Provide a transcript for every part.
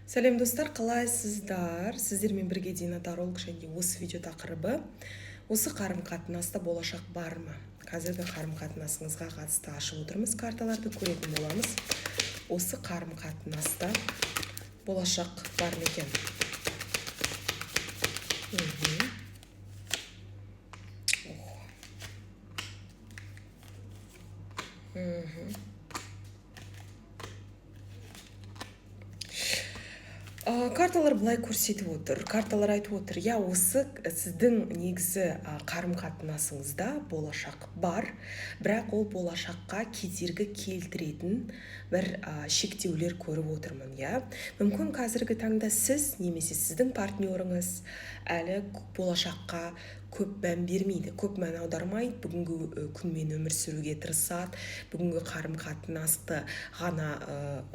Сәлем достар, қалайсыздар? Сіздермен бірге Дина таролог және осы видео тақырыбы осы қарым-қатынаста болашақ бар ма? Қазіргі қарым-қатынасыңызға қатысты ашып отырмыз, карталарды көретін боламыз. Осы қарым-қатынаста болашақ бар ма екен? Карталар былай көрсетіп отыр. Карталар айтып отыр, я осы сіздің негізі қарым-қатынасыңызда болашақ бар, бірақ ол болашаққа кедергі келтіретін бір шектеулер көріп отырмын, я. Мүмкін қазіргі таңда сіз немесе сіздің партнеріңіз әлі болашаққа көп мән бермейді, көп мән аудармайды, бүгінгі күнмен өмір сүруге тырысады, бүгінгі қарым-қатынасты ғана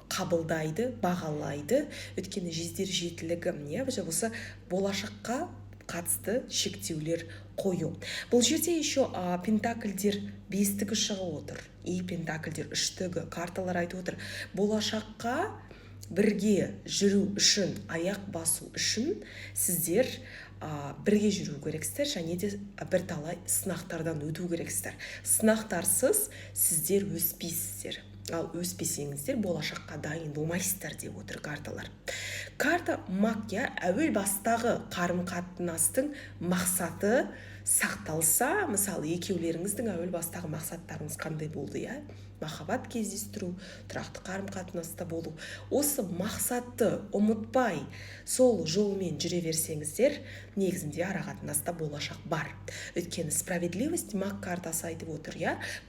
қабылдайды, бағалайды. Өйткені жездер жетілігі, осы болашаққа қатысты шектеулер қою. Бұл жерде еще пентакльдер бестігі шығып отыр, и пентакльдер үштігі. Карталар айтып отыр, болашаққа бірге жүру үшін, аяқ басу үшін сіздер бірге жүру керексіздер, және де бірталай сынақтардан өту керексіздер. Сынақтарсыз сіздер өспейсіздер. Ал өспесеңіздер болашаққа дайын болмайсыздар деп отыр карталар. Карта мак, әуел бастағы қарым-қатынастың мақсаты сақталса, мысалы екеулеріңіздің әуел бастағы мақсаттарыңыз қандай болды, махаббат кездестіру, тұрақты қарым-қатынаста болу. Осы мақсатты ұмытпай, сол жолмен жүре берсеңіздер, негізінде арақатынаста болашақ бар. Өйткені справедливость мак картасы айтып отыр,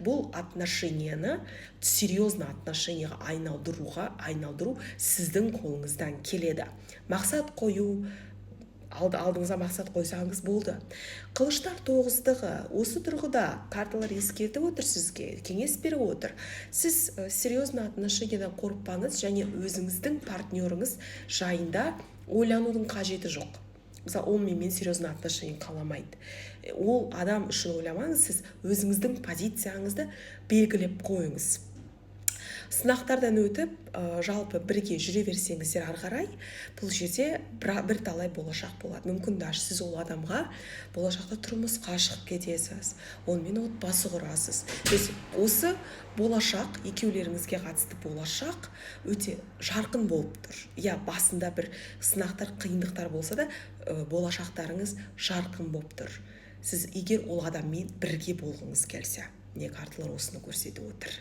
бұл отношенияны, серьезно отношенияға айналдыру сіздің қолыңыздан келеді. Мақсат қою, алдыңызға мақсат қойсаңыз болды. Қылыштар тоғыздығы, осы тұрғыда карталар ескертіп отыр сізге, кеңес беріп отыр. Сіз серьезно отношениядан қорықпаңыз, және өзіңіздің партнеріңіз жайында ойланудың қажеті жоқ. Мысалы, ол мен серьезно отношения қаламайды. Ол адам үшін ойламаңыз, сіз өзіңіздің позицияңызды белгілеп қойыңыз. Сынақтардан өтіп, жалпы бірге жүре берсеңіздер ары қарай, бұл жерде бірталай болашақ болады. Мүмкін даже сіз ол адамға болашақта тұрмысқа шығып кетесіз, онымен отбасы құрасыз. Осы болашақ, екеулеріңізге қатысты болашақ өте жарқын болып тұр. Басында бір сынақтар, қиындықтар болса да, болашақтарыңыз жарқын болып тұр. Сіз егер ол адаммен бірге болғыңыз келсе, карталар осыны көрсетіп отыр.